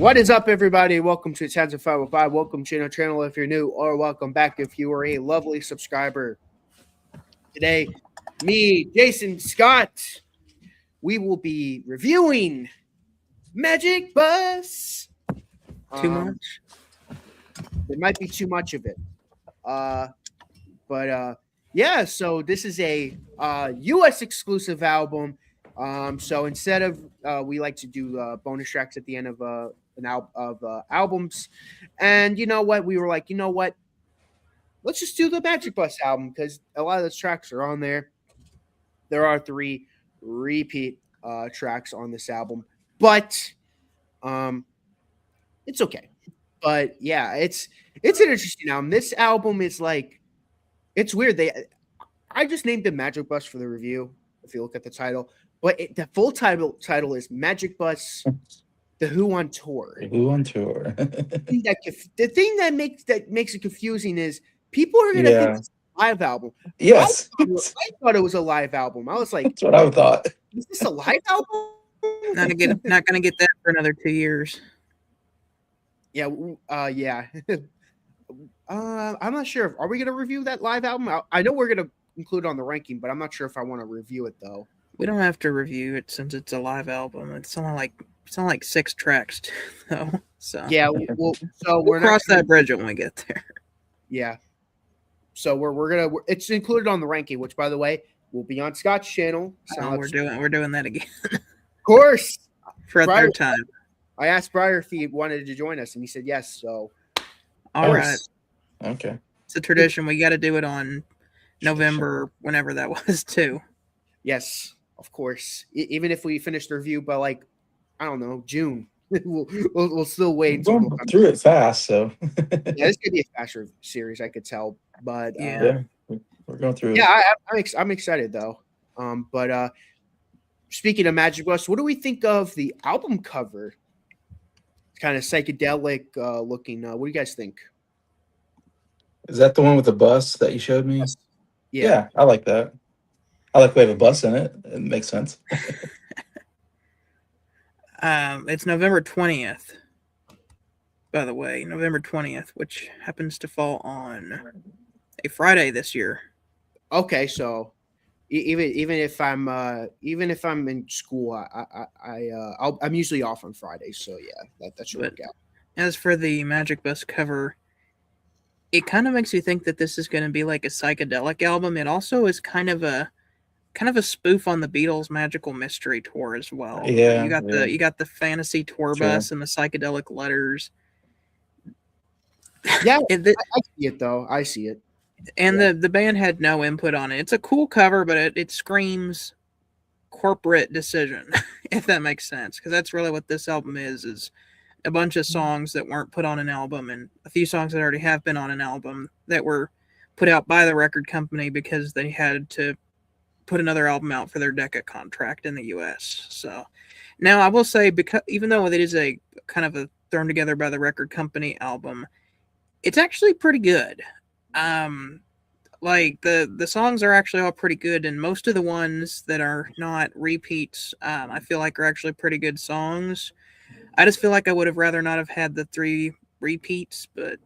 What is up, everybody? Welcome to Sounds of 505. Welcome to our channel if you're new, or welcome back if you are a lovely subscriber. Today, me, Jason Scott, we will be reviewing Magic Bus. Too much? There might be too much of it. Yeah, so this is a US exclusive album. So instead of we like to do bonus tracks at the end of albums, and you know what, we were like, you know what, let's just do the Magic Bus album because a lot of those tracks are on there. There are 3 repeat tracks on this album, but it's okay. But yeah, it's an interesting album. This album is like, it's weird. I just named it Magic Bus for the review. If you look at the title, but the full title is Magic Bus: The Who on Tour. Who on Tour? The thing that makes it confusing is people are gonna think it's a live album. Yes, I thought it was a live album. I was like, that's what I thought. Is this a live album? Not gonna get that for another 2 years. Yeah, yeah. I'm not sure. Are we gonna review that live album? I know we're gonna include it on the ranking, but I'm not sure if I want to review it though. We don't have to review it since it's a live album. It's only like 6 tracks, though. So yeah, we'll cross that bridge when we get there. Yeah. So it's included on the ranking, which by the way will be on Scott's channel. So we're doing that again. Of course. For a third time. I asked Briar if he wanted to join us, and he said yes. So all right. Okay. It's a tradition. We got to do it on November, whenever that was, too. Yes, of course. Even if we finish the review by like, I don't know, June, we'll still wait. We're going through it fast, so yeah, this could be a faster series, I could tell. But yeah, we're going through. Yeah, I'm excited though. But speaking of Magic Bus, what do we think of the album cover? Kind of psychedelic looking. What do you guys think? Is that the one with the bus that you showed me? Yeah, I like that. I like we have a bus in it. It makes sense. It's November 20th, by the way. November 20th, which happens to fall on a Friday this year. Okay, so even if I'm in school, I'm usually off on Fridays. So yeah, that should work out. As for the Magic Bus cover, it kind of makes you think that this is going to be like a psychedelic album. It also is kind of a spoof on the Beatles' Magical Mystery Tour as well. Yeah, you got the fantasy tour bus and the psychedelic letters. Yeah, I see it though. I see it. And the band had no input on it. It's a cool cover, but it screams corporate decision, if that makes sense. Because that's really what this album is a bunch of songs that weren't put on an album and a few songs that already have been on an album that were put out by the record company because they had to put another album out for their Decca contract in the US. So now I will say, because even though it is a kind of a thrown together by the record company album, it's actually pretty good. Like the songs are actually all pretty good, and most of the ones that are not repeats, I feel like are actually pretty good songs. I just feel like I would have rather not have had the 3 repeats, but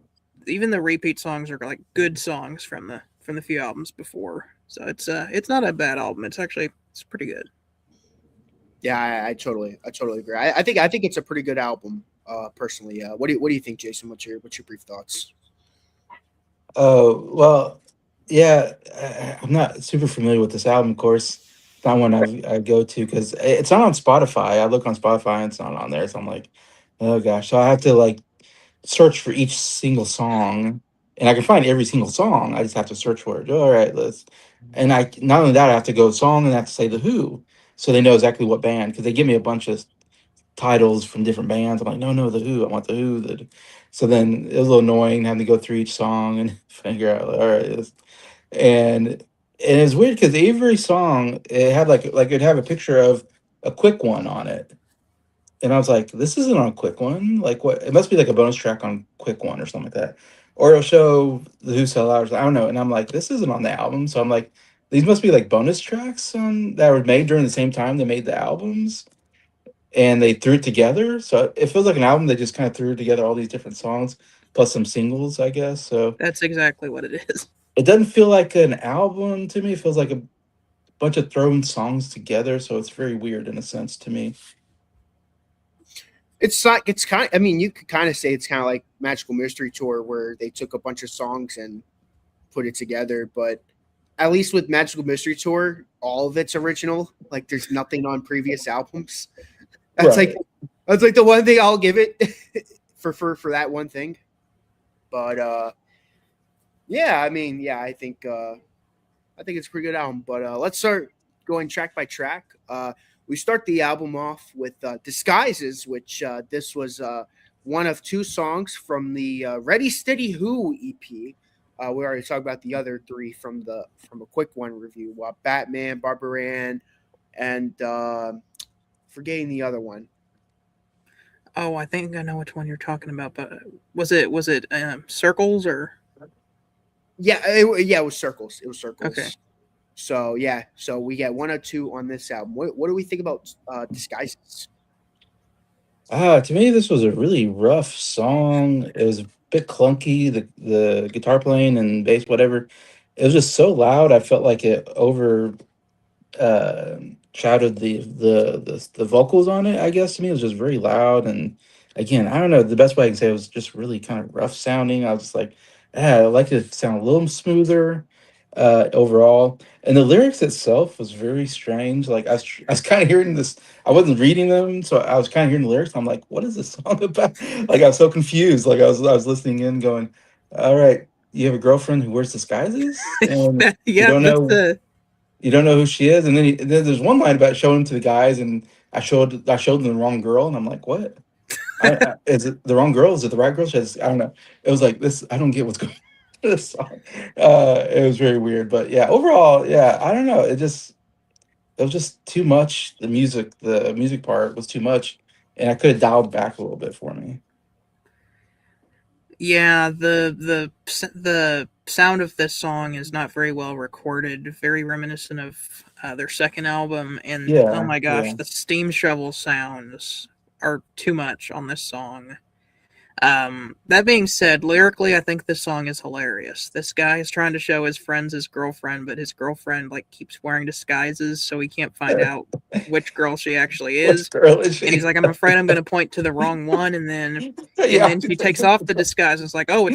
even the repeat songs are like good songs from the few albums before. So it's not a bad album. It's pretty good. Yeah, I totally agree. I think it's a pretty good album. Personally, what do you think, Jason? What's your brief thoughts? Oh, well, yeah, I'm not super familiar with this album, of course. It's not one I go to because it's not on Spotify. I look on Spotify and it's not on there. So I'm like, oh gosh. So I have to like search for each single song, and I can find every single song. I just have to search for it. All right, and not only that, I have to go song and I have to say the Who, so they know exactly what band, because they give me a bunch of titles from different bands. I'm like, no, the Who. I want the Who. So then it was a little annoying having to go through each song and figure out, all right, and it's weird because every song, it had like it'd have a picture of a quick one on it, and I was like, this isn't on a quick one. Like, what? It must be like a bonus track on quick one or something like that, or it'll show the Who Sell Out. I don't know, and I'm like, this isn't on the album. So I'm like, these must be like bonus tracks that were made during the same time they made the albums. and they threw it together. So it feels like an album. They just kind of threw together all these different songs plus some singles, I guess. So That's exactly what it is. it doesn't feel like an album to me. It feels like a bunch of thrown songs together. So it's very weird in a sense to me. It's like it's kind. I mean, you could kind of say it's kind of like Magical Mystery Tour, where they took a bunch of songs and put it together. But at least with Magical Mystery Tour, all of it's original. Like there's nothing on previous albums. That's Right. like the one thing I'll give it for that one thing. But yeah, I mean, yeah, I think it's a pretty good album. But let's start going track by track. We start the album off with Disguises, which this was one of two songs from the Ready Steady Who EP. We already talked about the other three from a quick one review. Batman, Barbara Ann, and forgetting the other one. Oh, I think I know which one you're talking about, but was it Circles or? Yeah, it was Circles. It was Circles. Okay. So yeah, so we get 102 on this album. What do we think about Disguises? To me, this was a really rough song. It was a bit clunky, the guitar playing and bass, whatever. It was just so loud. I felt like it over shadowed the vocals on it. I guess to me, it was just very loud. And again, I don't know. The best way I can say it was just really kind of rough sounding. I was just like, I like it to sound a little smoother overall. And the lyrics itself was very strange. Like I was kind of hearing this. I wasn't reading them, so I was kind of hearing the lyrics. I'm like, what is this song about? Like I was so confused. Like I was listening in, going, all right, you have a girlfriend who wears disguises, and you Yeah, don't that's know the you don't know who she is. And then there's one line about showing them to the guys, and I showed them the wrong girl, and I'm like, what? Is it the wrong girl? Is it the right girl? I don't know. It was like this. I don't get what's going on with this song. It was very weird, but yeah, overall, yeah, I don't know. It was just too much. The music part was too much, and I could have dialed back a little bit for me. yeah the sound of this song is not very well recorded. Very reminiscent of their second album, and oh Yeah, my gosh, yeah, the steam shovel sounds are too much on this song. That being said, lyrically, I think this song is hilarious. This guy is trying to show his friends his girlfriend, but his girlfriend like keeps wearing disguises, so he can't find out which girl she actually which is. girl is And she? he's like, "I'm afraid I'm going to point to the wrong one." And Yeah, then she takes off the disguise. It's like, "Oh,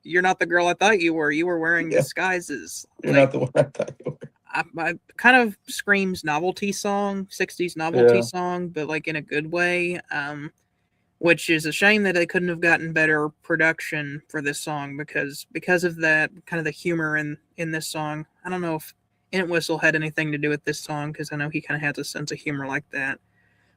you're not the girl I thought you were. You were wearing yeah. disguises." You're Like, not the one I thought you were. I kind of screams novelty song, 60s novelty Yeah, song, but like in a good way. Which is a shame that they couldn't have gotten better production for this song because of that kind of the humor in this song. I don't know if Entwistle had anything to do with this song because I know he kind of has a sense of humor like that.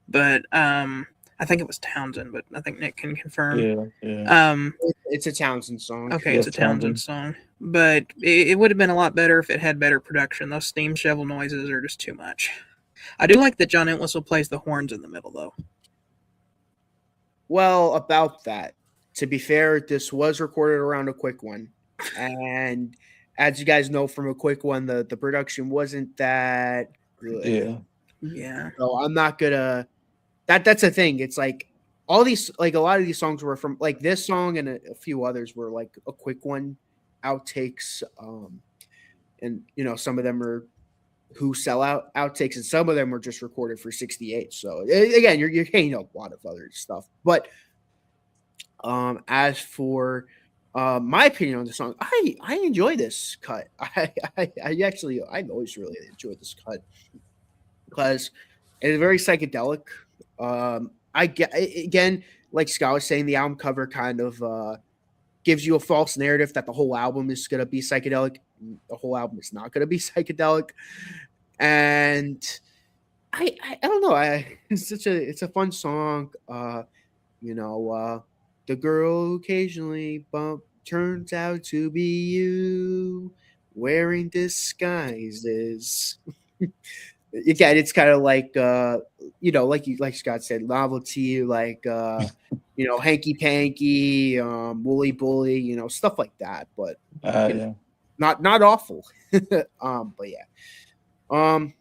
But I think it was Townsend, but I think Nick can confirm. yeah, yeah. Um, It's a Townsend song. okay, it's Yes, a Townsend Townsend. song, but it would have been a lot better if it had better production. Those steam shovel noises are just too much. I do like that John Entwistle plays the horns in the middle, though. Well, about that. To be fair, this was recorded around a quick one, and as you guys know from a quick one, the production wasn't that good. Yeah, Yeah. So I'm not gonna. That's a thing. It's like all these, like a lot of these songs were from like this song and a few others were like a quick one, outtakes, and some of them are who sell out outtakes, and some of them were just recorded for 68. So again, you're getting a lot of other stuff. But as for my opinion on the song, I enjoy this cut. I always really enjoyed this cut because it's very psychedelic. I get again, like Scott was saying, the album cover kind of gives you a false narrative that the whole album is going to be psychedelic. The whole album is not going to be psychedelic, and I don't know. It's a fun song. The girl who occasionally bump turns out to be you wearing disguises. Again, it's kind of like like Scott said, novelty, like hanky panky, woolly bully, stuff like that, but yeah. not awful. But yeah. Um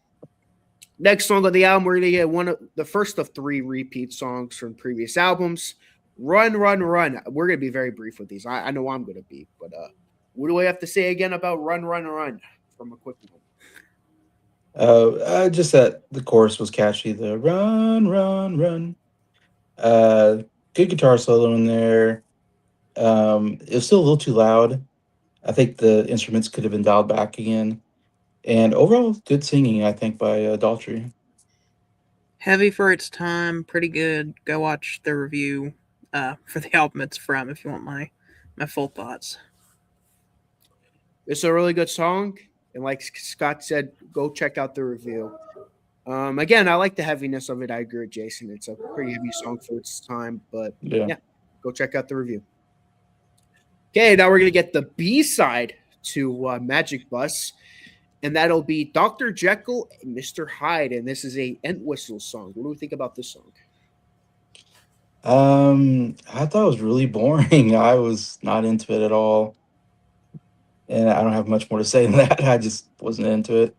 Next song on the album, we're gonna get one of the first of 3 repeat songs from previous albums. Run, Run, Run. We're gonna be very brief with these. I know I'm gonna be, but what do I have to say again about Run, Run, Run from a quick one? Just that the chorus was catchy. The run, run, run. Good guitar solo in there. It was still a little too loud. I think the instruments could have been dialed back again. And overall, good singing, I think, by Daltrey. Heavy for its time, pretty good. Go watch the review for the album it's from if you want my full thoughts. It's a really good song, and like Scott said, go check out the review. Again, I like the heaviness of it. I agree with Jason. It's a pretty heavy song for its time, but Yeah. go check out the review. Okay, now we're gonna get the B side to Magic Bus, and that'll be Dr. Jekyll and Mr. Hyde, and this is a Entwistle song. What do we think about this song? I thought it was really boring. I was not into it at all. And I don't have much more to say than that. I just wasn't into it.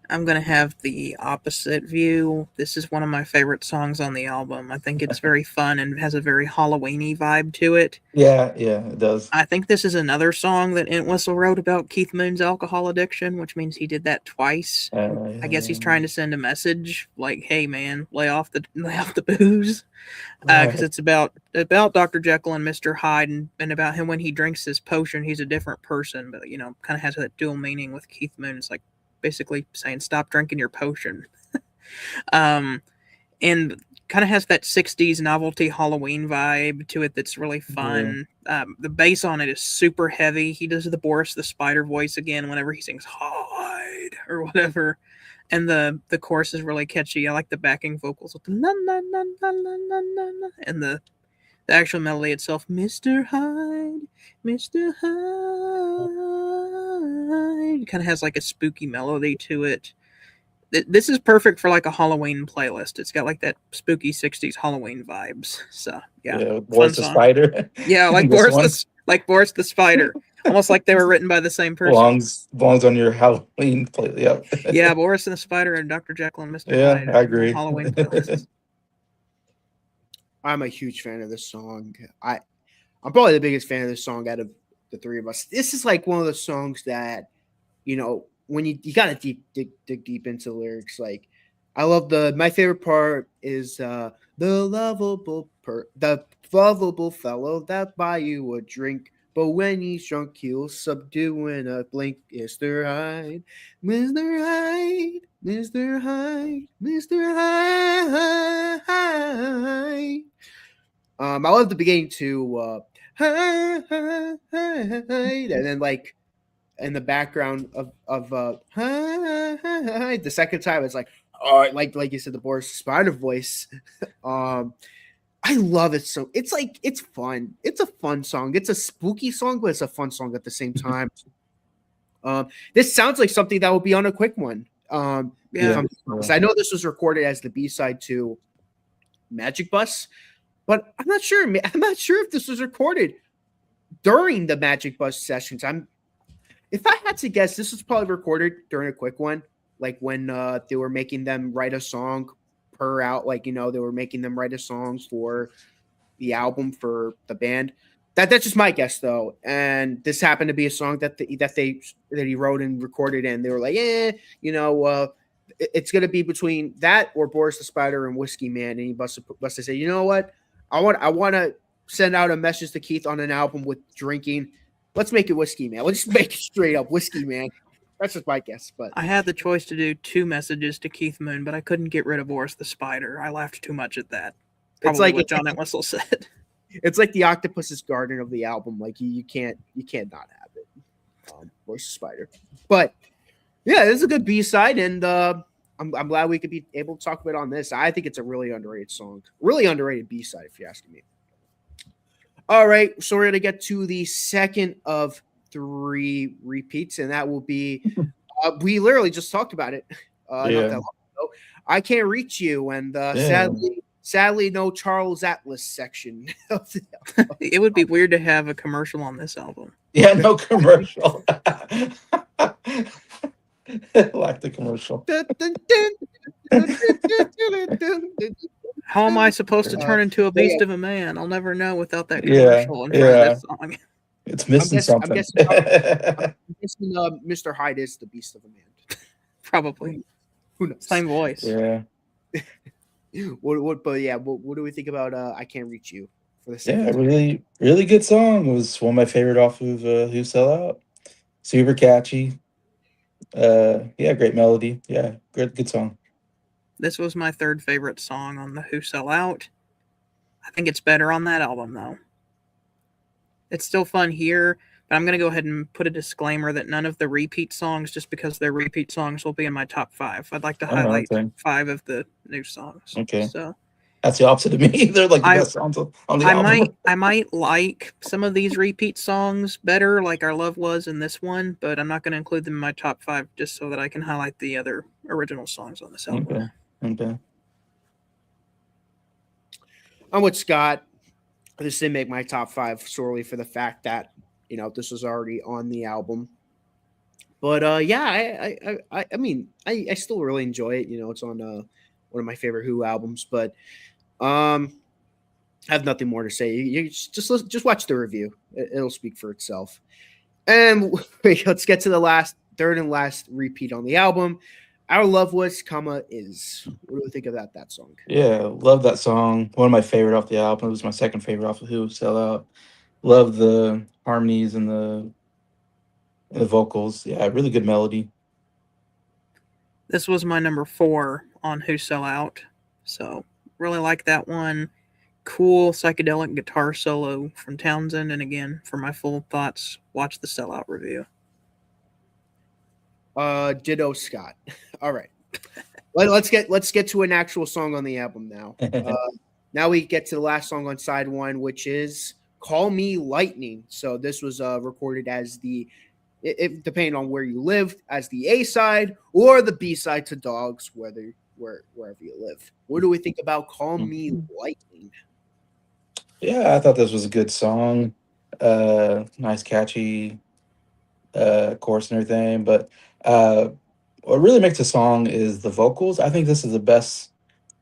I'm going to have the opposite view. This is one of my favorite songs on the album. I think it's very fun and has a very Halloween-y vibe to it. Yeah, it does. I think this is another song that Entwistle wrote about Keith Moon's alcohol addiction, which means he did that twice. I guess he's trying to send a message like, "Hey, man, lay off the booze," because it's about Dr. Jekyll and Mr. Hyde, and about him when he drinks his potion, he's a different person. But kind of has that dual meaning with Keith Moon. It's like basically saying, "Stop drinking your potion," and kind of has that 60s novelty Halloween vibe to it that's really fun. The bass on it is super heavy. He does the Boris the Spider voice again whenever he sings "Hide" or whatever. And the chorus is really catchy. I like the backing vocals with the na na na na na na na na, and the actual melody itself, Mr. Hyde, Mr. Hyde, kind of has like a spooky melody to it. This is perfect for like a Halloween playlist. It's got like that spooky 60s Halloween vibes. So yeah, Boris the Spider. Yeah, like Boris the Spider. Almost like they were written by the same person. Belongs on your Halloween playlist. Yep. Yeah, Boris and the Spider and Dr. Jekyll and Mr. Hyde. I agree. Halloween playlist. I'm a huge fan of this song. I'm probably the biggest fan of this song out of the 3 of us. This is like one of the songs that, when you gotta dig deep into the lyrics. Like, I love my favorite part is the lovable fellow that buy you a drink, but when he's drunk he'll subdue in a blink. Mr. Hyde, Mr. Hyde, Mr. Hyde, Mr. Hyde. I love the beginning to Hyde, and then like in the background of Hyde, the second time it's like, oh, like you said, the Boris Spider voice. I love it. So it's fun. It's a fun song. It's a spooky song, but it's a fun song at the same time. This sounds like something that will be on a quick one. I know this was recorded as the B-side to Magic Bus, but I'm not sure. I'm not sure if this was recorded during the Magic Bus sessions. If I had to guess, this was probably recorded during a quick one, like when they were making them write a song per out, like they were making them write a song for the album for the band. That's just my guess though, and this happened to be a song that he wrote and recorded, and they were like, it's gonna be between that or Boris the Spider and Whiskey Man, and he must have said, you know what, I want to send out a message to Keith on an album with drinking. Let's make it Whiskey Man. Let's just make it straight up Whiskey Man. That's just my guess. But I had the choice to do 2 messages to Keith Moon, but I couldn't get rid of Boris the Spider. I laughed too much at that. Probably it's like what John Entwistle said. It's like the Octopus's Garden of the album. Like you can't not have it. Boris the Spider. But yeah, this is a good B-side, and I'm glad we could be able to talk about it on this. I think it's a really underrated song, really underrated B-side, if you're asking me. All right, so we're going to get to the second of 3 repeats, and that will be, we literally just talked about it not that long ago. I Can't Reach You, and sadly, no Charles Atlas section. It would be weird to have a commercial on this album. Yeah, no commercial. Like the commercial. Dun, dun, dun, dun, dun, dun, dun, dun, dun, How am I dun. supposed to turn into a But yeah, beast of a man? I'll never know without that Yeah, commercial in front of that yeah. song. It's missing I'm something. guessing, I'm guessing, Mr. Hyde is the beast of a man. Probably. Who knows? Same voice. Yeah. What? But yeah, what do we think about "I Can't Reach You" for the Yeah, second time? really, really good song. It was one of my favorite off of Who Sell Out. Super catchy. Yeah, great melody. Yeah, good song. This was my third favorite song on the Who Sell Out. I think it's better on that album though. It's still fun here, but I'm going to go ahead and put a disclaimer that none of the repeat songs, just because they're repeat songs, will be in my top 5. I'd like to Oh, highlight okay. 5 of the new songs. Okay. So That's the opposite of me. They're like the I best songs on the I album. might like some of these repeat songs better, like Our Love Was in this one, but I'm not going to include them in my top 5 just so that I can highlight the other original songs on this album. Okay. Okay. I'm with Scott. This didn't make my top 5 solely for the fact that this was already on the album. But yeah, I mean, I still really enjoy it. It's on one of my favorite Who albums. But I have nothing more to say. You just watch the review. It'll speak for itself. And let's get to the third and last repeat on the album. Our Love Was, Is. What do you think about that song? Yeah, love that song. One of my favorite off the album. It was my second favorite off of Who Sell Out. Love the harmonies and the vocals. Yeah, really good melody. This was my number 4 on Who Sell Out. So, really like that one. Cool psychedelic guitar solo from Townsend. And again, for my full thoughts, watch the Sellout review. Ditto Scott. All right. Let's get to an actual song on the album now. Now we get to the last song on side 1, which is "Call Me Lightning." So this was recorded as depending on where you live, as the A side or the B side to Dogs, wherever you live. What do we think about "Call Me Lightning"? Yeah, I thought this was a good song. Nice, catchy chorus and everything. But what really makes a song is the vocals. I think this is the best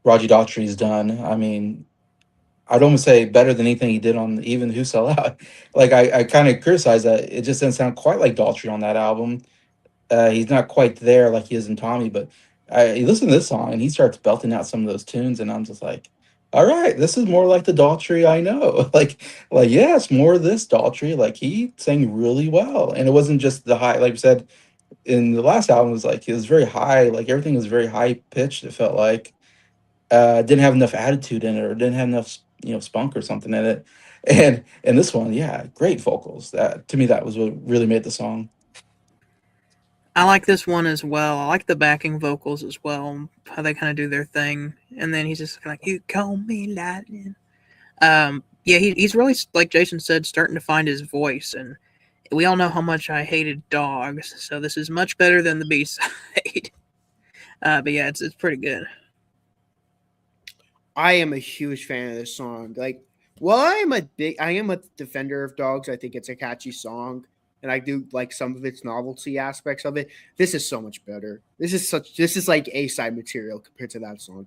Raji Daughtry's done. I mean, I'd almost say better than anything he did on even Who Sell Out. Like I kind of criticize that it just doesn't sound quite like Daughtry on that album. He's not quite there like he is in Tommy, but you listen to this song and he starts belting out some of those tunes, and I'm just like, all right, this is more like the Daughtry I know. like yeah, it's more of this Daughtry. Like he sang really well, and it wasn't just the high. Like you said in the last album, it was like it was very high. Like everything was very high pitched. It felt like didn't have enough attitude in it, or didn't have enough spunk or something in it. And this one, yeah, great vocals. That to me, that was what really made the song. I like this one as well. I like the backing vocals as well, how they kind of do their thing. And then he's just like, "You call me lightning." Yeah, he's really, like Jason said, starting to find his voice. And we all know how much I hated Dogs, so this is much better than the B side. But yeah, it's pretty good. I am a huge fan of this song. Like, well, I am a defender of Dogs. I think it's a catchy song, and I do like some of its novelty aspects of it. This is so much better. This is like A side material compared to that song.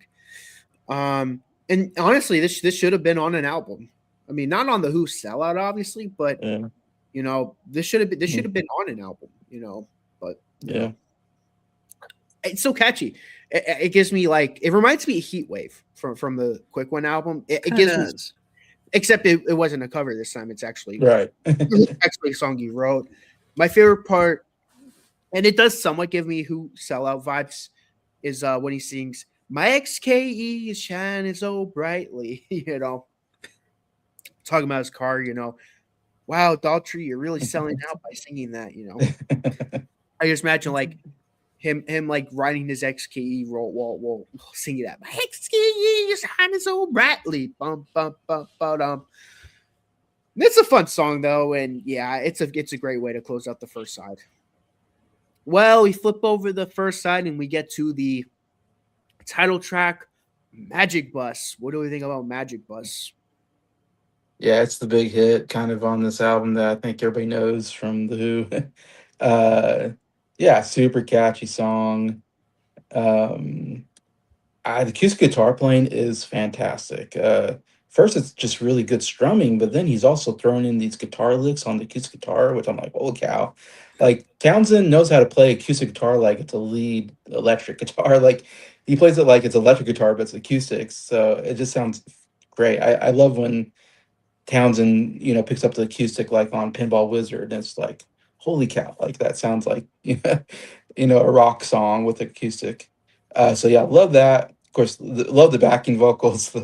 And honestly, this should have been on an album. I mean, not on the Who Sellout, obviously, but Yeah, this should have been on an album. But yeah. it's so catchy. It gives me it reminds me of Heat Wave from the Quick One album. It gives me, except it wasn't a cover this time. It's actually Right. actually a song you wrote. My favorite part, and it does somewhat give me Who Sellout vibes, is when he sings, "My XKE is shining so brightly," talking about his car, wow, Daughtry, you're really selling out by singing that, I just imagine him riding his XKE while singing that. "My XKE is shining so brightly." Bum, bum, bum, bum. It's a fun song though, and yeah, it's a great way to close out the first side. Well, we flip over the first side and we get to the title track, "Magic Bus." What do we think about "Magic Bus"? Yeah, it's the big hit kind of on this album that I think everybody knows from the Who. uh Yeah, super catchy song. Um, the acoustic guitar playing is fantastic. First, it's just really good strumming, but then he's also throwing in these guitar licks on the acoustic guitar, which I'm like, holy cow! Like Townsend knows how to play acoustic guitar like it's a lead electric guitar. Like he plays it like it's electric guitar, but it's acoustics. So it just sounds great. I love when Townsend, picks up the acoustic like on Pinball Wizard, and it's like, holy cow! Like that sounds like a rock song with acoustic. So yeah, love that. Of course, love the backing vocals.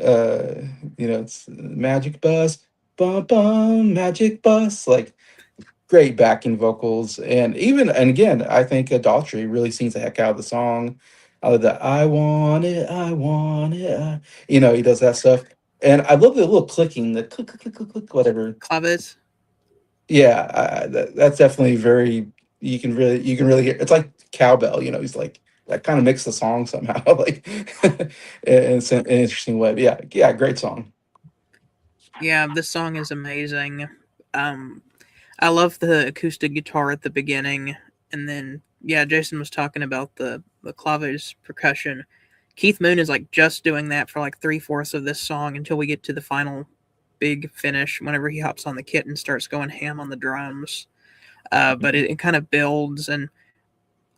It's Magic Bus, bum bum, Magic Bus, like great backing vocals, and again, I think Daltrey really sings the heck out of the song. The I want it, he does that stuff, and I love the little clicking, the click, click, click, click, click, whatever. Clavis. Yeah, that's definitely very. You can really hear. It's like cowbell. He's like that kind of makes the song somehow, like in an interesting way. But yeah, great song. Yeah, this song is amazing. Um, I love the acoustic guitar at the beginning, and then yeah, Jason was talking about the claves percussion. Keith Moon is like just doing that for like 3/4 of this song until we get to the final big finish. Whenever he hops on the kit and starts going ham on the drums, but it kind of builds, and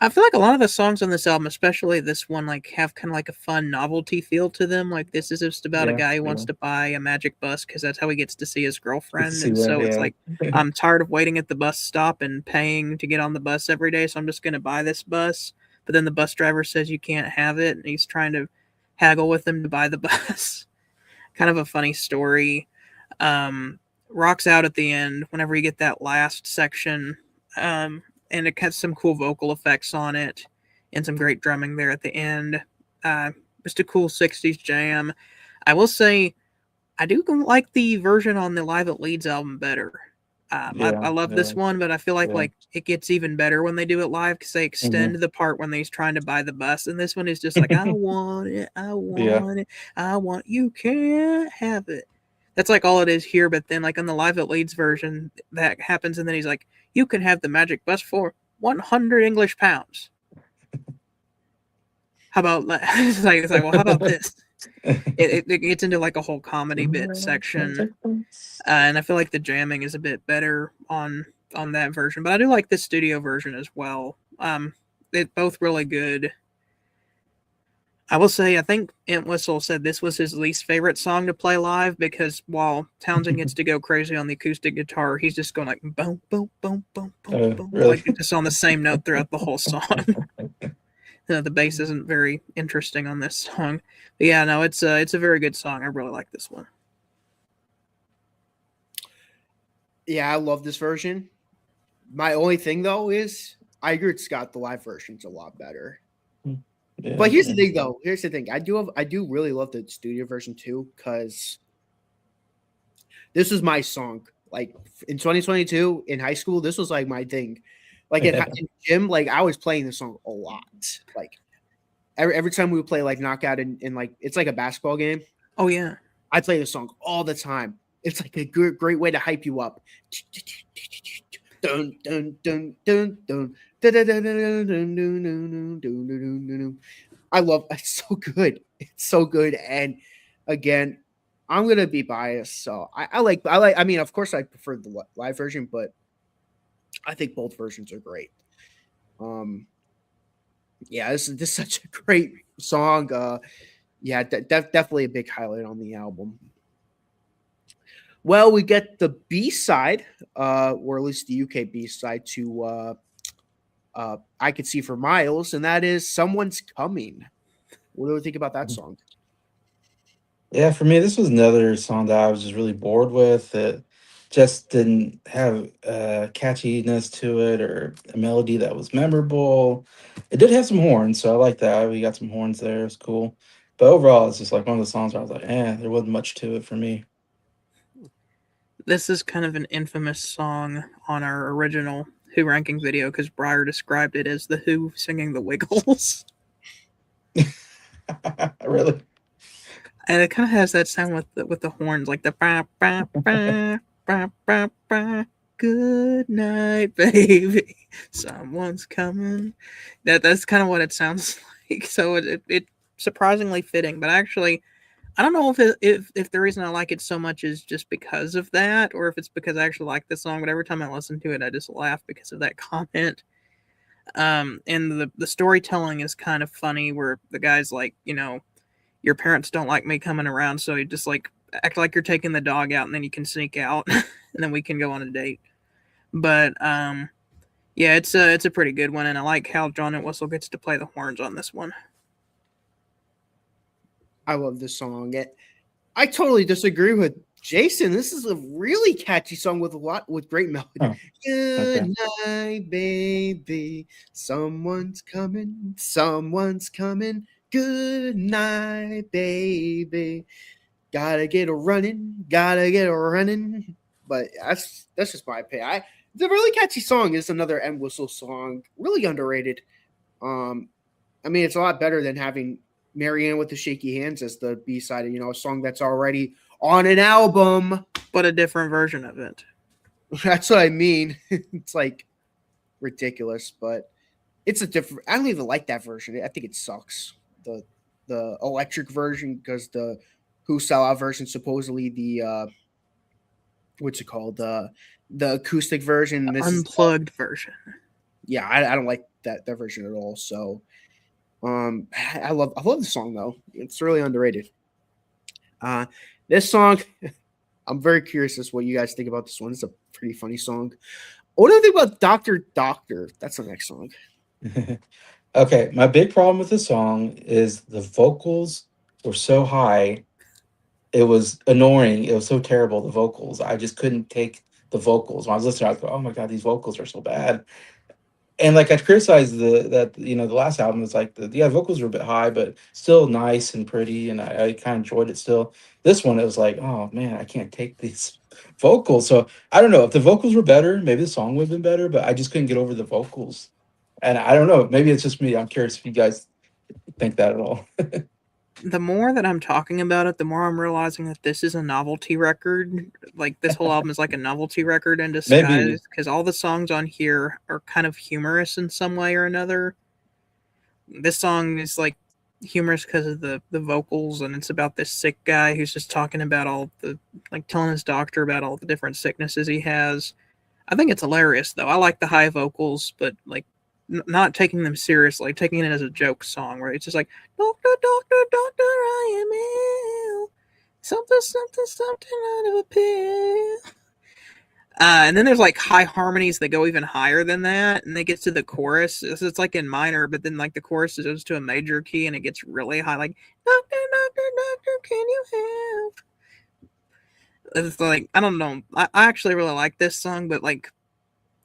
I feel like a lot of the songs on this album, especially this one, like have kind of like a fun novelty feel to them. Like this is just about a Yeah, guy who wants yeah. to buy a magic bus because that's how he gets to see his Good to girlfriend. see And that. so it's like Yeah. I'm tired of waiting at the bus stop and paying to get on the bus every day, so I'm just going to buy this bus. But then the bus driver says you can't have it, and he's trying to haggle with him to buy the bus. Kind of a funny story. Rocks out at the end whenever you get that last section. And it has some cool vocal effects on it and some great drumming there at the end. Uh, just a cool 60s jam. I will say, I do like the version on the Live at Leeds album better. I Yeah, love yeah, this one, but I feel yeah. like it gets even better when they do it live because they extend Mhm. the part when he's trying to buy the bus, and this one is just like, I want it, I Yeah. want it, I want you can't have it. That's like all it is here, but then like on the Live at Leeds version, that happens, and then he's like, you can have the magic bus for 100 English pounds. How about it's like well, how about this? It gets into like a whole comedy bit section, and I feel like the jamming is a bit better on that version. But I do like the studio version as well. It both really good. I will say I think Entwistle said this was his least favorite song to play live because while Townsend gets to go crazy on the acoustic guitar, he's just going like boom boom boom boom boom boom, Really? like just on the same note throughout the whole song. The bass isn't very interesting on this song. But yeah, no, it's a very good song. I really like this one. Yeah, I love this version. My only thing though is I agree with Scott. The live version's a lot better. Yeah, But here's the yeah. thing, though. Here's the thing. I do really love the studio version too, because this was my song. Like in 2022 in high school, this was like my thing. Like in gym, like I was playing this song a lot. Like every time we would play like knockout in like it's like a basketball game. Oh yeah. I play this song all the time. It's like a great way to hype you up. Dun, dun, dun, dun, dun. I love it's so good. It's so good. And again, I'm gonna be biased. So I mean, of course I prefer the live version, but I think both versions are great. Um yeah, this is such a great song. Yeah, definitely a big highlight on the album. Well, we get the B side, or at least the UK B side to I Could See for Miles, and that is Someone's Coming. What do you think about that song? Yeah, for me, this was another song that I was just really bored with. It just didn't have catchiness to it or a melody that was memorable. It did have some horns, so I like that. We got some horns there. It's cool. But overall, it's just like one of the songs where I was like, there wasn't much to it for me. This is kind of an infamous song on our original Who ranking video because Breyer described it as the Who singing the Wiggles. Really? And it kind of has that sound with the horns, like the ba ba ba ba ba ba Good night, baby. Someone's coming. That's kind of what it sounds like. So it surprisingly fitting. But actually, I don't know if the reason I like it so much is just because of that, or if it's because I actually like the song. But every time I listen to it, I just laugh because of that comment. And the storytelling is kind of funny, where the guy's like, your parents don't like me coming around, so you just like act like you're taking the dog out, and then you can sneak out, and then we can go on a date. But yeah, it's a pretty good one, and I like how John Entwistle gets to play the horns on this one. I love this song. I totally disagree with Jason. This is a really catchy song with great melody. Oh, Good okay. night, baby. Someone's coming. Someone's coming. Good night, baby. Gotta get a running. Gotta get a running. But that's just my opinion. It's a really catchy song. It's another Entwistle song. Really underrated. I mean, it's a lot better than having Marianne with the Shaky Hands as the B side, a song that's already on an album. But a different version of it. That's what I mean. It's like ridiculous, but it's a different. I don't even like that version. I think it sucks. The electric version, because the Who Sell Out version, supposedly the what's it called, the acoustic version. This Unplugged version. Yeah, I don't like that version at all. So I love the song though. It's really underrated. This song, I'm very curious as to what you guys think about this one. It's a pretty funny song. What do you think about Doctor Doctor? That's the next song. Okay, my big problem with the song is the vocals were so high. It was annoying. It was so terrible, the vocals. I just couldn't take the vocals. When I was listening, I was like, oh my God, these vocals are so bad. And like I criticized the last album was like vocals were a bit high, but still nice and pretty, and I kind of enjoyed it still. This one, it was like, oh man, I can't take these vocals. So I don't know if the vocals were better, maybe the song would have been better, but I just couldn't get over the vocals. And I don't know, maybe it's just me. I'm curious if you guys think that at all. The more that I'm talking about it, the more I'm realizing that this is a novelty record. Like, this whole album is like a novelty record in disguise, Maybe. because all the songs on here are kind of humorous in some way or another. This song is like humorous because of the vocals, and it's about this sick guy who's just talking about telling his doctor about all the different sicknesses he has. I think it's hilarious though. I like the high vocals, but like not taking them seriously, taking it as a joke song where it's just like, doctor, doctor, doctor, I am ill. Something, something, something out of a pill. And then there's like high harmonies that go even higher than that, and they get to the chorus. It's like in minor, but then like the chorus goes to a major key, and it gets really high, like, doctor, doctor, doctor, can you help? It's like, I don't know. I actually really like this song, but like,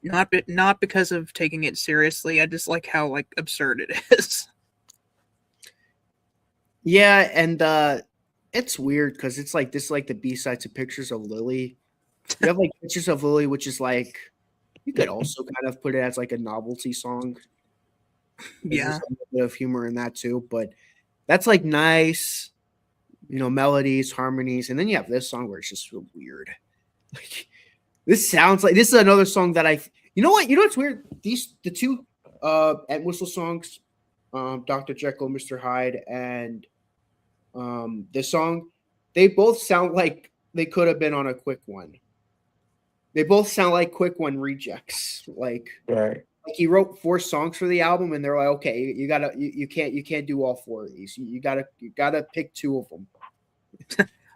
not because of taking it seriously. I just like how like absurd it is. Yeah, and it's weird because it's like this, like the B side to Pictures of Lily. You have like Pictures of Lily, which is like, you could also kind of put it as like a novelty song. Yeah, There's a little bit of humor in that too, but that's like nice, melodies, harmonies, and then you have this song where it's just real weird. Like, this is another song that you know what's weird? The two Entwistle songs, Dr. Jekyll, Mr. Hyde, and this song, they both sound like they could have been on a Quick One. They both sound like Quick One rejects. Like Right. he wrote 4 songs for the album, and they're like, okay, you can't do all 4 of these. You gotta pick 2 of them.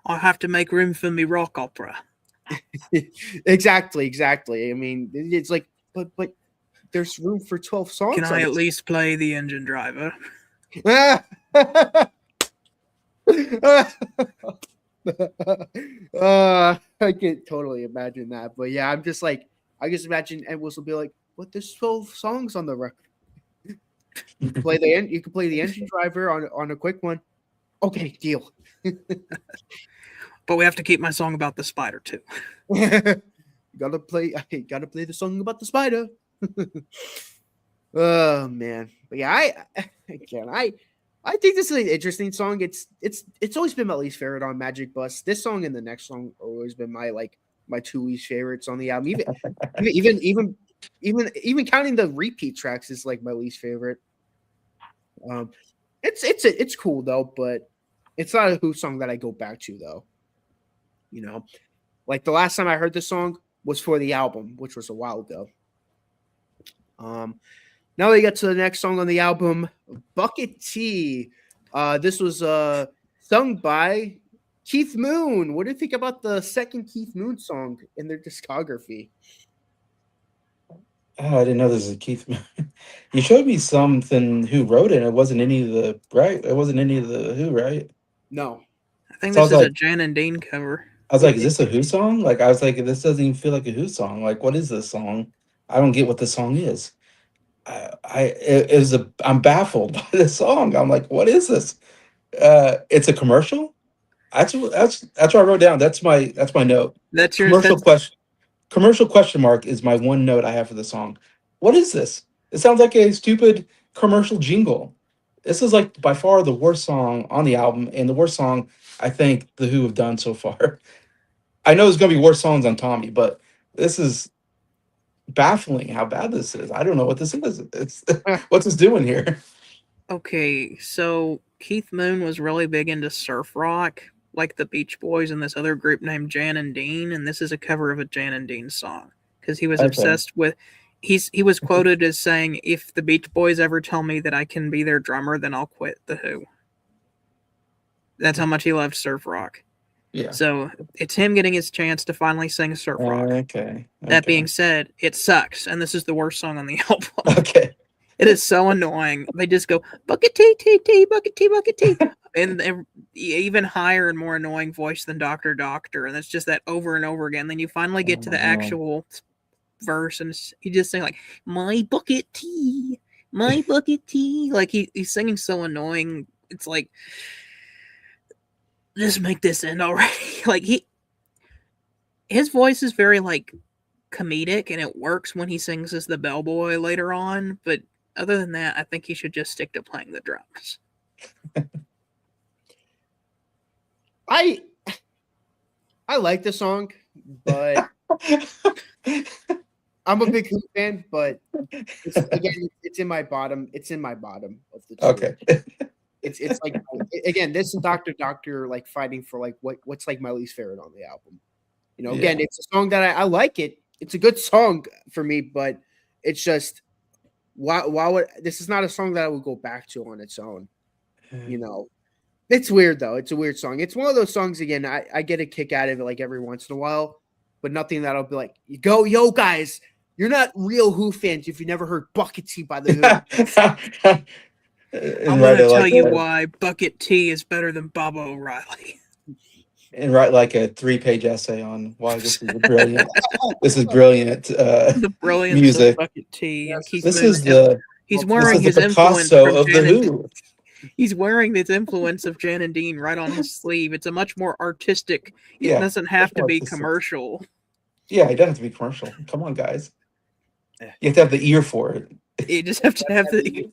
I'll have to make room for me rock opera. Exactly. I mean, it's like, but there's room for 12 songs. Can I at least play the engine driver? I can totally imagine that, but yeah, I'm just like, I just imagine Entwistle will be like, "What? There's 12 songs on the record. You can play the engine driver on a Quick One. Okay, deal." But we have to keep my song about the spider too. gotta play the song about the spider. Oh man, but yeah, I think this is an interesting song. It's always been my least favorite on Magic Bus. This song and the next song have always been my my two least favorites on the album. Even counting the repeat tracks is like my least favorite. It's cool though, but it's not a Who song that I go back to though. You know, like the last time I heard the song was for the album, which was a while ago. Now we get to the next song on the album, Bucket T. This was sung by Keith Moon. What do you think about the second Keith Moon song in their discography? Oh, I didn't know this is a Keith. You showed me something Who wrote it. It wasn't any of the right. It wasn't any of the Who, right? No. I think So I this was is a like, Jan and Dean cover. I was like, is this a Who song? Like, I was like, this doesn't even feel like a Who song. Like, what is this song? I don't get what this song is. It was I'm baffled by the song. I'm like, what is this? It's a commercial. That's what I wrote down. That's my note. That's your Commercial that's, question. Commercial question mark is my one note I have for the song. What is this? It sounds like a stupid commercial jingle. This is like by far the worst song on the album, and the worst song I think the Who have done so far. I know there's gonna be worse songs on Tommy, but this is baffling how bad this is. I don't know what this is. It's what's this doing here? Okay, so Keith Moon was really big into surf rock, like the Beach Boys and this other group named Jan and Dean, and this is a cover of a Jan and Dean song because he was Okay. obsessed with. He was quoted as saying, "If the Beach Boys ever tell me that I can be their drummer, then I'll quit the Who." That's how much he loved surf rock. Yeah. So it's him getting his chance to finally sing surf rock. Okay. That being said, it sucks, and this is the worst song on the album. Okay. It is so annoying. They just go bucket tea, tea, tea, bucket tea, and even higher and more annoying voice than Doctor Doctor, and it's just that over and over again. Then you finally get to the actual verse, and he just saying like my bucket tea, like he's singing so annoying. It's like just make this end already. Like his voice is very like comedic, and it works when he sings as the bellboy later on, but other than that, I think he should just stick to playing the drums. I like the song, but I'm a big Who fan, but it's in my bottom. It's in my bottom of the two. Okay. It's like again, this and Doctor like fighting for like what's like my least favorite on the album. You know, again, it's a song that I like it. It's a good song for me, but it's just why would this is not a song that I would go back to on its own. You know, it's weird though. It's a weird song. It's one of those songs again. I get a kick out of it like every once in a while, but nothing that'll be like, yo guys, you're not real Who fans if you never heard Bucket Tea by the Who. I'm gonna tell you why Bucket Tea is better than Baba O'Reilly. And write like a 3-page essay on why this is brilliant. This is brilliant. The brilliance music. of Bucket Tea. Yes. He's wearing his influence Picasso from of the Who. He's wearing this influence of Jan and Dean right on his sleeve. It's a much more artistic. It doesn't have to be commercial. Yeah, it doesn't have to be commercial. Come on, guys. You have to have the ear for it. You just have to have the.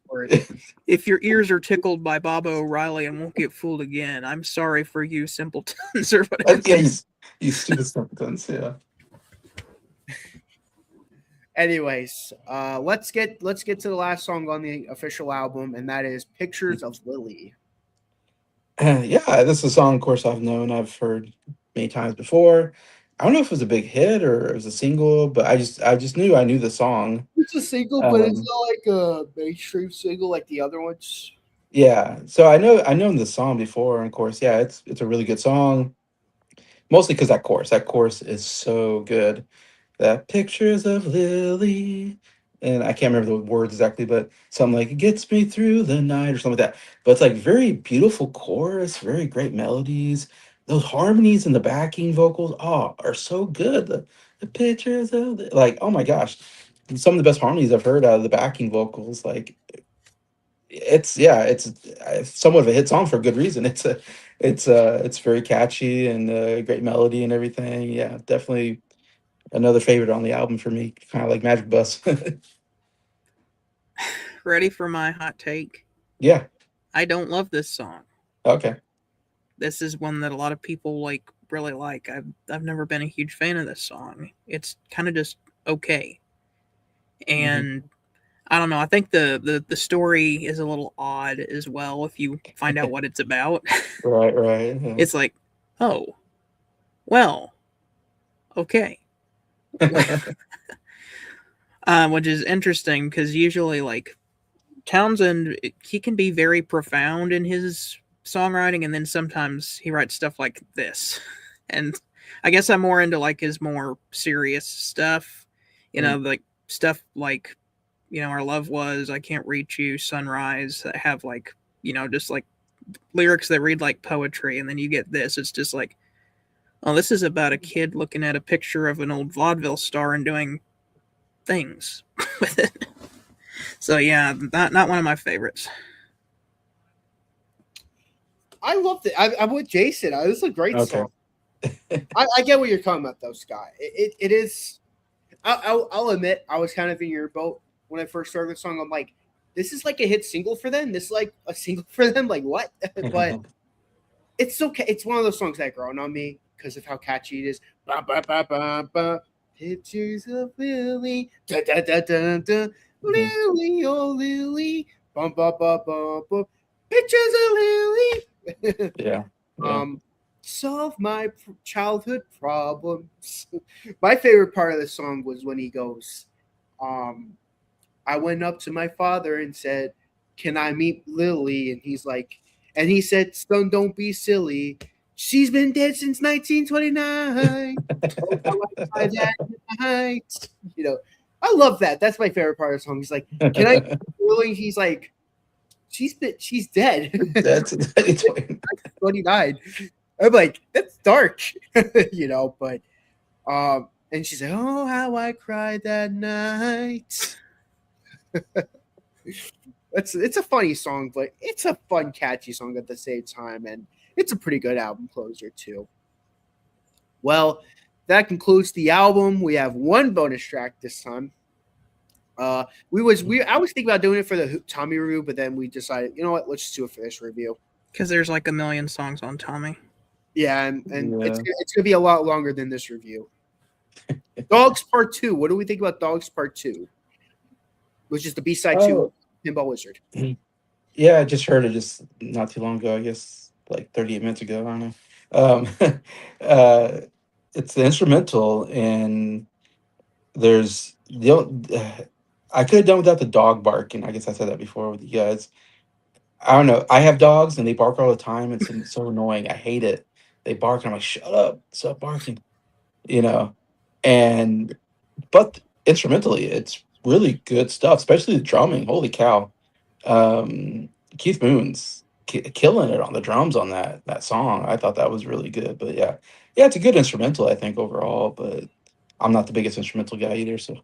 If your ears are tickled by Baba O'Reilly and won't get fooled again, I'm sorry for you simpletons or whatever. Yeah, you stupid simpletons. Yeah. Anyways, let's get to the last song on the official album, and that is "Pictures of Lily." Yeah, this is a song, of course, I've heard many times before. I don't know if it was a big hit or it was a single, but I just knew I knew the song. It's a single, but it's not like a mainstream single like the other ones. Yeah, so I know the song before, and of course, yeah, it's a really good song. Mostly because that chorus is so good. That pictures of Lily, and I can't remember the words exactly, but something like it gets me through the night or something like that. But it's like very beautiful chorus, very great melodies. Those harmonies and the backing vocals, are so good. The pictures of like, oh my gosh, some of the best harmonies I've heard out of the backing vocals. Like, it's somewhat of a hit song for a good reason. It's very catchy and great melody and everything. Yeah, definitely another favorite on the album for me, kind of like Magic Bus. Ready for my hot take? Yeah. I don't love this song. Okay. This is one that a lot of people like really like. I've never been a huge fan of this song. It's kind of just okay. And I don't know. I think the story is a little odd as well if you find out what it's about. Right, right. Yeah. It's like, oh, well, okay. Which is interesting because usually, like, Townsend, he can be very profound in his songwriting, and then sometimes he writes stuff like this. And I guess I'm more into like his more serious stuff, like stuff like, Our Love Was, I Can't Reach You, Sunrise, that have like, just like lyrics that read like poetry. And then you get this, it's just like, oh, this is about a kid looking at a picture of an old vaudeville star and doing things with it. So yeah, not one of my favorites. I loved it. I'm with Jason. This is a great Okay. song. I get what you're talking about, though, Scott. It is. I'll admit, I was kind of in your boat when I first started the song. I'm like, this is like a hit single for them. This is like a single for them. Like what? But it's okay. It's one of those songs that grown on me because of how catchy it is. Ba, ba, ba, ba, ba. Pictures of Lily, da da da da da. Lily, oh Lily, bum bum bum bum bum. Pictures of Lily. Yeah. Solve my childhood problems. My favorite part of the song was when he goes, I went up to my father and said, "Can I meet Lily?" And he said, "Son, don't be silly. She's been dead since 1929." I love that. That's my favorite part of the song. He's like, "Can I meet Lily?" He's like, she's dead. That's 29. I'm like, that's dark, but and she's like, "Oh, how I cried that night." It's a funny song, but it's a fun, catchy song at the same time, and it's a pretty good album closer too. Well, that concludes the album. We have one bonus track this time. I was thinking about doing it for the Tommy review, but then we decided, you know what, let's just do it for this review. Because there's like a million songs on Tommy. Yeah, and it's gonna be a lot longer than this review. Dogs Part 2. What do we think about Dogs Part 2? Which is the B-side to Pinball Wizard. Yeah, I just heard it just not too long ago. I guess like 38 minutes ago. I don't know. It's the instrumental, and there's I could have done without the dog barking. I guess I said that before with you guys. I don't know. I have dogs, and they bark all the time. It's so annoying. I hate it. They bark, and I'm like, shut up, stop barking. But instrumentally, it's really good stuff, especially the drumming. Holy cow. Keith Moon's killing it on the drums on that song. I thought that was really good. But yeah, it's a good instrumental, I think, overall. But I'm not the biggest instrumental guy either. So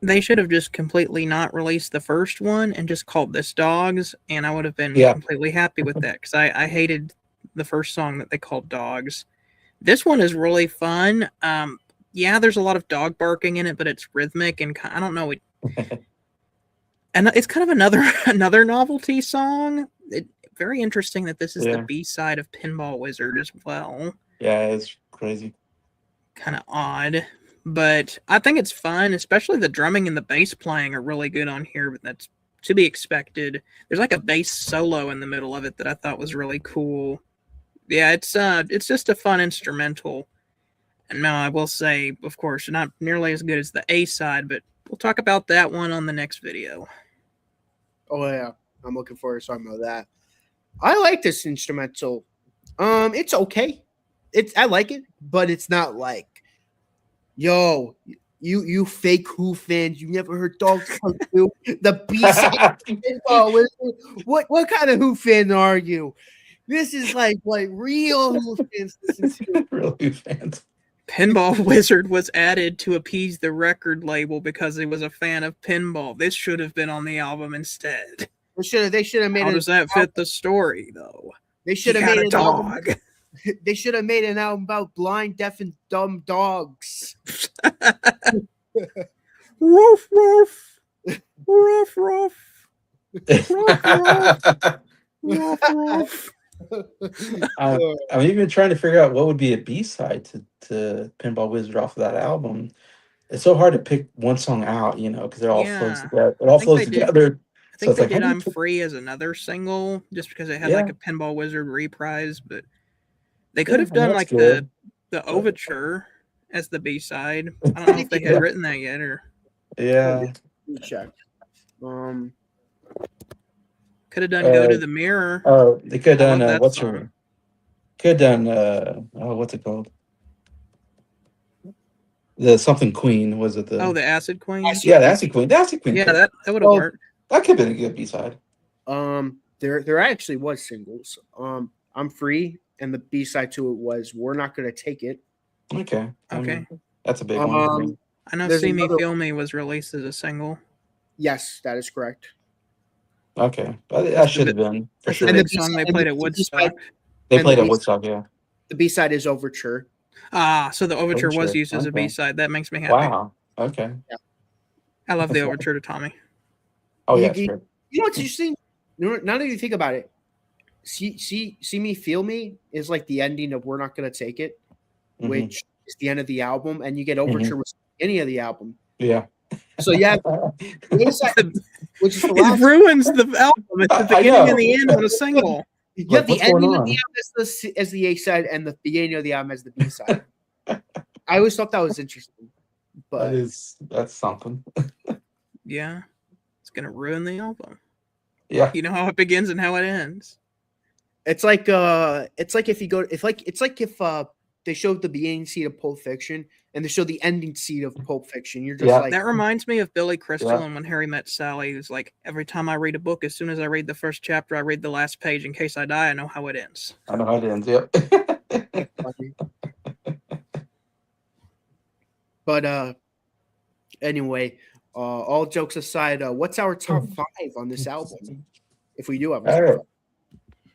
they should have just completely not released the first one and just called this Dogs, and I would have been completely happy with that because I hated the first song that they called Dogs. This one is really fun. There's a lot of dog barking in it, but it's rhythmic and I don't know. And it's kind of another novelty song. Very interesting that this is the B-side of Pinball Wizard as well. Yeah, it's crazy. Kind of odd, but I think it's fun, especially the drumming and the bass playing are really good on here, but that's to be expected. There's like a bass solo in the middle of it that I thought was really cool. Yeah, it's just a fun instrumental. And now I will say, of course, not nearly as good as the A side, but we'll talk about that one on the next video. Oh yeah, I'm looking forward to talking about that. I like this instrumental. It's okay. I like it, but it's not like, yo, you fake Who fans, you never heard Dogs Part 2, the B-side. What kind of Who fan are you? This is like real Who fans listen to. Real Who fans. Pinball Wizard was added to appease the record label because he was a fan of pinball. This should have been on the album instead. They should have made. How does that fit the story, though? They should have made a dog. They should have made an album about blind, deaf, and dumb dogs. Woof woof, woof woof, woof woof, woof woof. I'm even trying to figure out what would be a B-side to Pinball Wizard off of that album. It's so hard to pick one song out, because it all flows Yeah, together. It I all think flows they did. together. I So think it's they like, how did do you "I'm pick? Free" as another single, just because it had Yeah, like a Pinball Wizard reprise. But they could yeah, have and done that's like good. the But overture as the B side. I don't I know think if they they had did. written that yet, or Let yeah, me check. Um, could have done "Go uh, to the Mirror." they could I have love done that song. could have done what's it called? The something Queen, was it Oh, the the Acid Queen. Acid yeah, the Queen. Acid Queen. The Acid Queen Yeah, could that would have Well, worked. that could have been a good B-side. there actually was singles. I'm Free, and the B side to it was "We're Not Gonna Take It." Okay, I Okay, mean that's a big one. I Um, mean, I know there's "See Me another. Feel Me" was released as a single. Yes, that is correct. okay, that That's the should bi- have been for that's the And sure. the big B song side they and played at the B side Woodstock. They and the played at B Woodstock, yeah. the B side is Overture. Ah, so the overture was Overture. used as a B Okay. side. That makes me happy. Wow. Okay. Yeah. I love the That's overture to Tommy. oh You, yeah, it's you, great. you know what's interesting? Now that you think about it, see me, feel me is like the ending of "We're Not Gonna Take It," Hmm. which is the end of the album, and you get Hmm. Overture, which is the beginning of the album. Yeah. So yeah, the A side, which is the It last. ruins the album. It's the I beginning and know. the end on a single. You Like, have the what's going ending of the on? album as the A side, and the beginning of the album as the B side. I always thought that was interesting, but That's something. Yeah, it's gonna ruin the album. Yeah. You know how it begins and how it ends. it's like if you go it's like if they showed the beginning scene of Pulp Fiction and they showed the ending scene of Pulp Fiction. You're just Yeah. like, That reminds me of Billy Crystal Yeah. and When Harry Met Sally. It was like every time I read a book, as soon as I read the first chapter, I read the last page in case I die. I know how it ends. I know how it ends. Yep. but anyway, all jokes aside, what's our top 5 on this album? If we do have a top All right. 5.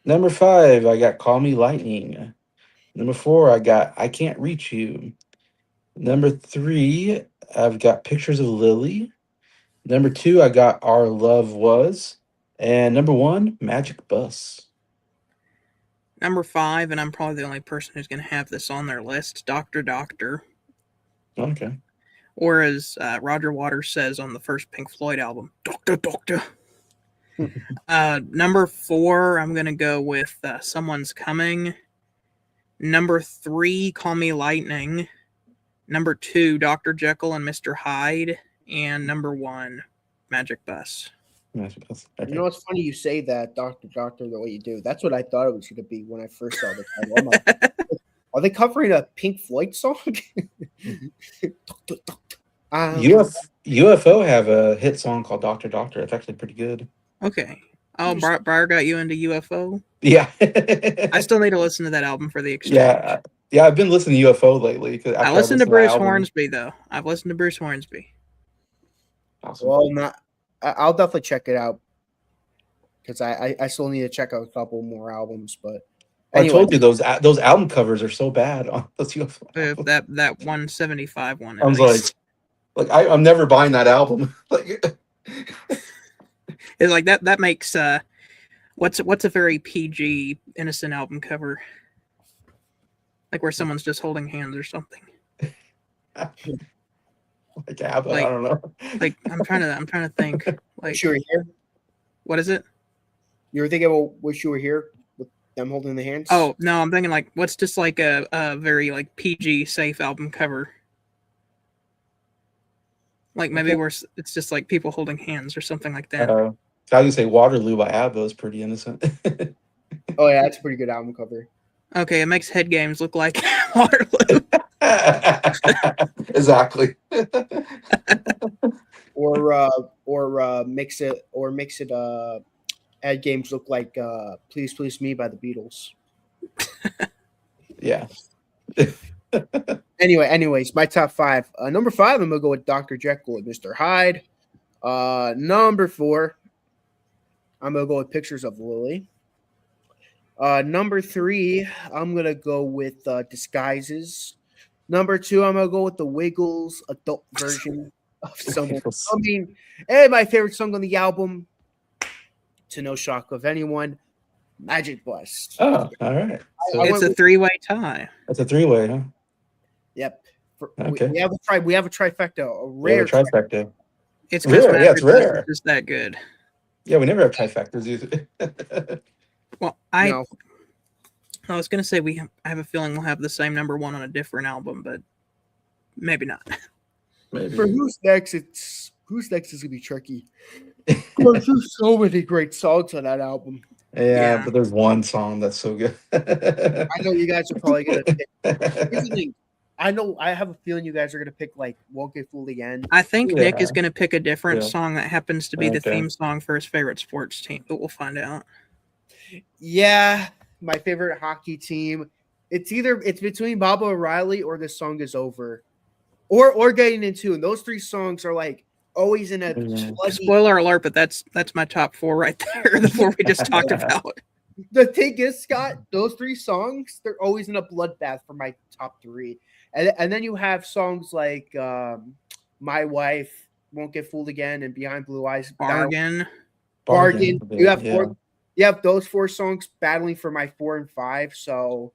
Number 5, I got Call Me Lightning. Number 4, I got I Can't Reach You. Number 3, I've got Pictures of Lily. Number 2, I got Our Love Was. And number 1, Magic Bus. Number 5, and I'm probably the only person who's going to have this on their list, Dr. Doctor. Okay. Or as Roger Waters says on the first Pink Floyd album, Doctor, Doctor. Number 4, I'm going to go with Someone's Coming. Number 3, Call Me Lightning. Number 2, Dr. Jekyll and Mr. Hyde. And number 1, Magic Bus. Magic Bus. Okay. You know, it's funny you say that, Doctor, the way you do. That's what I thought it was going to be when I first saw the title. I'm like, are they covering a Pink Floyd song? UFO have a hit song called Doctor Doctor. It's actually pretty good. Okay. Oh, Briar got you into UFO? Yeah. I still need to listen to that album for the exchange. Yeah, I've been listening to UFO lately. I listened to Bruce Hornsby, though. I've listened to Bruce Hornsby. Awesome. Well, I'll definitely check it out because I still need to check out a couple more albums. But I told you those album covers are so bad on those UFO albums. That 175 one. I was like I'm never buying that album. It's like that makes what's a very PG innocent album cover, like where someone's just holding hands or something. Like ABBA, I don't know. Like I'm trying to think. Like, Wish You Were Here. What is it? You were thinking about Wish You Were Here with them holding the hands? Oh no, I'm thinking like what's just like a very like PG safe album cover. Like maybe where it's just like people holding hands or something like that. I was gonna say Waterloo by ABBA is pretty innocent. Oh yeah, that's a pretty good album cover. Okay, it makes Head Games look like Waterloo. Exactly. or mix it Head Games look like Please Please Me by the Beatles. Yeah. Anyways, my top 5. Number 5, I'm gonna go with Dr. Jekyll and Mr. Hyde. Number 4, I'm gonna go with Pictures of Lily. Number 3, I'm gonna go with Disguises. Number 2, I'm gonna go with the Wiggles adult version of Someone Coming. And my favorite song on the album, to no shock of anyone, Magic Bus. Oh, all right. So I It's went a with, three-way tie. that's a three-way, huh? yep. Okay. We have a trifecta, a We have a rare trifecta. It's because Rare, yeah, it's Magic Bus is rare. just that good. Yeah, we never have trifectas either. Well, No, I was gonna say I have a feeling we'll have the same number one on a different album, but maybe not. Maybe. for who's next, who's next is gonna be tricky. There's so many great songs on that album. Yeah, Yeah. but there's one song that's so good. I know you guys are probably gonna pick. Here's the thing. I have a feeling you guys are gonna pick like "Won't Get Fooled Again." I think Nick is Yeah. gonna pick a different Yeah. song that happens to be the Okay. theme song for his favorite sports team, but we'll find out. Yeah, my favorite hockey team. It's between Baba O'Reilly or "This Song Is Over," or "Getting Into." And those three songs are like always in a Mhm. sluggy. Spoiler alert, but that's my top four right there. The four we just talked about. The thing is, Scott, those three songs, they're always in a bloodbath for my top three. And then you have songs like My Wife, Won't Get Fooled Again, and Behind Blue Eyes. Bargain. Bargain. You have yeah. four. You have those four songs battling for my 4 and 5. So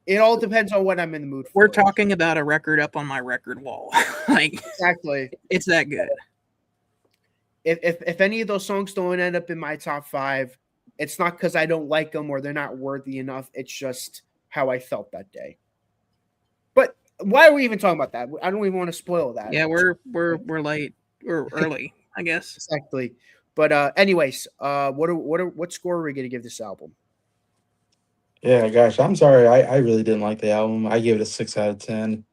it all depends on what I'm in the mood for. We're talking about a record up on my record wall. Like Exactly. it's that good. If any of those songs don't end up in my top 5, it's not because I don't like them or they're not worthy enough. It's just how I felt that day. But why are we even talking about that? I don't even want to spoil that. Yeah, we're late. We're early, I guess. Exactly. But anyways, what score are we gonna give this album? Yeah, gosh, I'm sorry. I really didn't like the album. I gave it a 6 out of 10.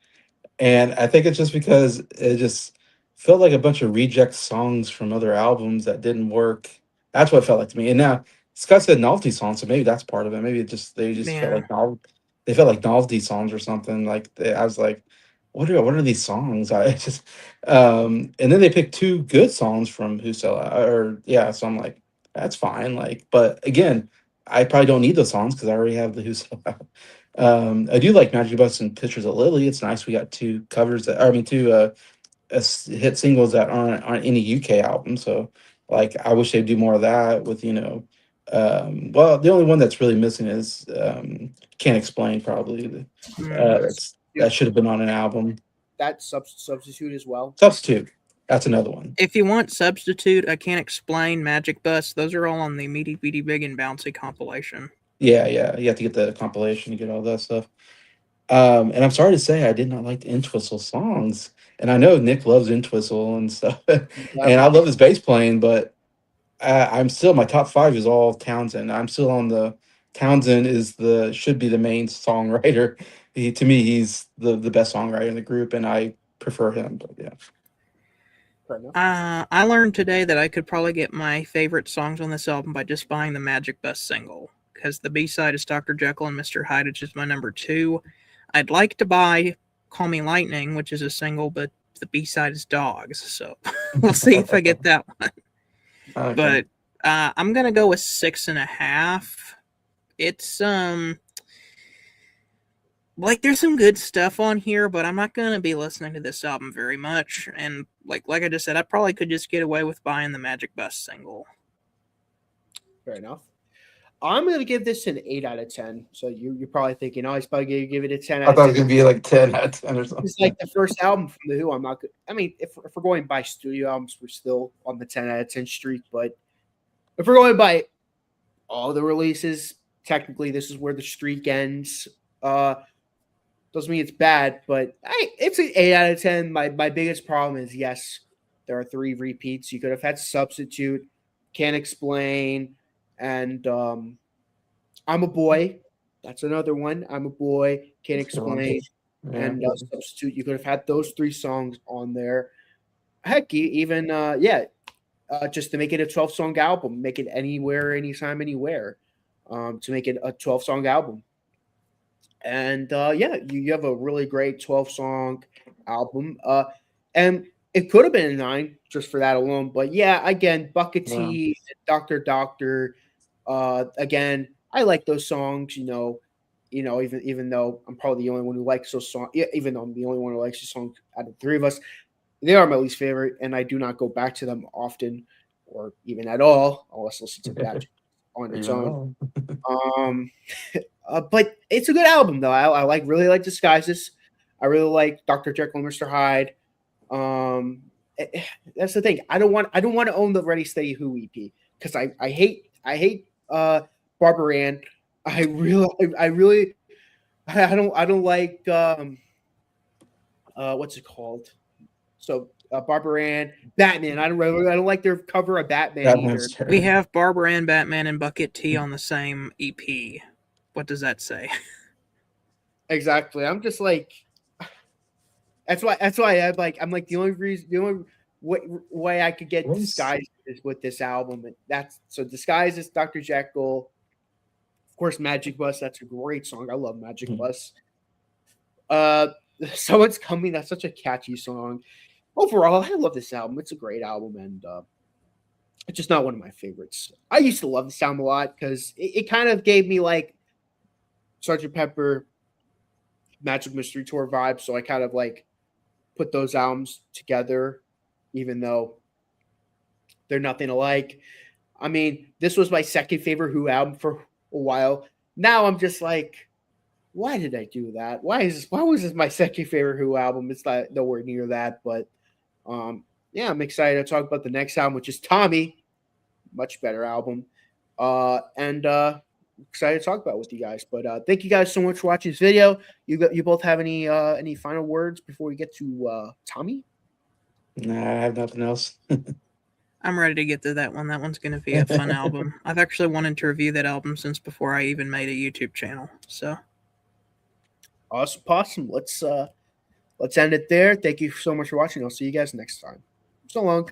And I think it's just because it just felt like a bunch of reject songs from other albums that didn't work. That's what it felt like to me. And now Scott said novelty songs, so maybe that's part of it. Maybe they just felt Yeah. like they felt like novelty songs or something. Like I was like, what are these songs? I just and then they picked two good songs from Who Sell Out, or yeah, so I'm like, that's fine. Like, but again, I probably don't need those songs because I already have the Who Sell Out. I do like Magic Bus and Pictures of Lily. It's nice we got two covers two hit singles that aren't on any UK album. So like I wish they'd do more of that with well, the only one that's really missing is Can't Explain, probably. That should have been on an album. That substitute as well. Substitute. That's another one. If you want Substitute, I Can't Explain, Magic Bus, those are all on the Meaty Beaty Big and Bouncy compilation. Yeah. You have to get the compilation to get all that stuff. And I'm sorry to say I did not like the Entwistle songs. And I know Nick loves Entwistle and stuff. And I love his bass playing, but I'm still, my top 5 is all Townsend. I'm still on the Townsend should be the main songwriter. To me, he's the best songwriter in the group, and I prefer him. But yeah. I learned today that I could probably get my favorite songs on this album by just buying the Magic Bus single, because the B-side is Dr. Jekyll and Mr. Hyde, which is my number 2. I'd like to buy Call Me Lightning, which is a single, but the B-side is Dogs, so we'll see if I get that one. Okay. But I'm gonna go with 6.5. It's like there's some good stuff on here, but I'm not gonna be listening to this album very much. And like I just said, I probably could just get away with buying the Magic Bus single. Fair enough. I'm going to give this an 8 out of 10. So you're probably thinking, oh, he's probably going to give it a 10 out I of 10. thought it was going to be like 10 out of 10 or something. It's like the first album from The Who. I'm not good. I mean, if we're going by studio albums, we're still on the 10 out of 10 streak. But if we're going by all the releases, technically this is where the streak ends. Doesn't mean it's bad, but it's an 8 out of 10. My biggest problem is, yes, there are 3 repeats. You could have had Substitute, Can't Explain, and I'm a Boy. That's another one. I'm a Boy, Can't Explain, and Substitute. You could have had those 3 songs on there. Heck, even just to make it a 12-song album, make it anywhere, anytime, anywhere, to make it a 12-song album. And you have a really great 12-song album. And it could have been a 9 just for that alone. But yeah, again, Bucket Tea, Doctor. Again, I like those songs, even though I'm probably the only one who likes those songs, even though I'm the only one who likes the song out of the 3 of us, they are my least favorite, and I do not go back to them often or even at all, unless listening to that on You're its not own. wrong. But it's a good album though. I really like Disguises. I really like Dr. Jekyll and Mr. Hyde. That's the thing. I don't want to own the Ready Steady Who EP because I hate Barbara Ann. I really I don't like what's it called? So Barbara Ann, Batman. I don't like their cover of Batman That either. one's We have Barbara Ann, Batman, and Bucket T on the same EP. What does that say? Exactly. I'm just like that's why I'm like the only way I could get What is- Disguise is with this album. And that's so Disguise is Dr. Jekyll. Of course, Magic Bus. That's a great song. I love Magic Mhm. Bus. Someone's Coming. That's such a catchy song. Overall, I love this album. It's a great album, and it's just not one of my favorites. I used to love this album a lot because it kind of gave me like Sgt. Pepper Magic Mystery Tour vibes. So I kind of like put those albums together, even though they're nothing alike. I mean, this was my second favorite Who album for a while. Now I'm just like, why did I do that? Why was this my second favorite Who album? It's not nowhere near that, but yeah, I'm excited to talk about the next album, which is Tommy. Much better album. And excited to talk about it with you guys. But thank you guys so much for watching this video. You both have any final words before we get to Tommy? Nah, I have nothing else. I'm ready to get to that one. That one's going to be a fun album. I've actually wanted to review that album since before I even made a YouTube channel. So Awesome. Let's end it there. Thank you so much for watching. I'll see you guys next time. So long.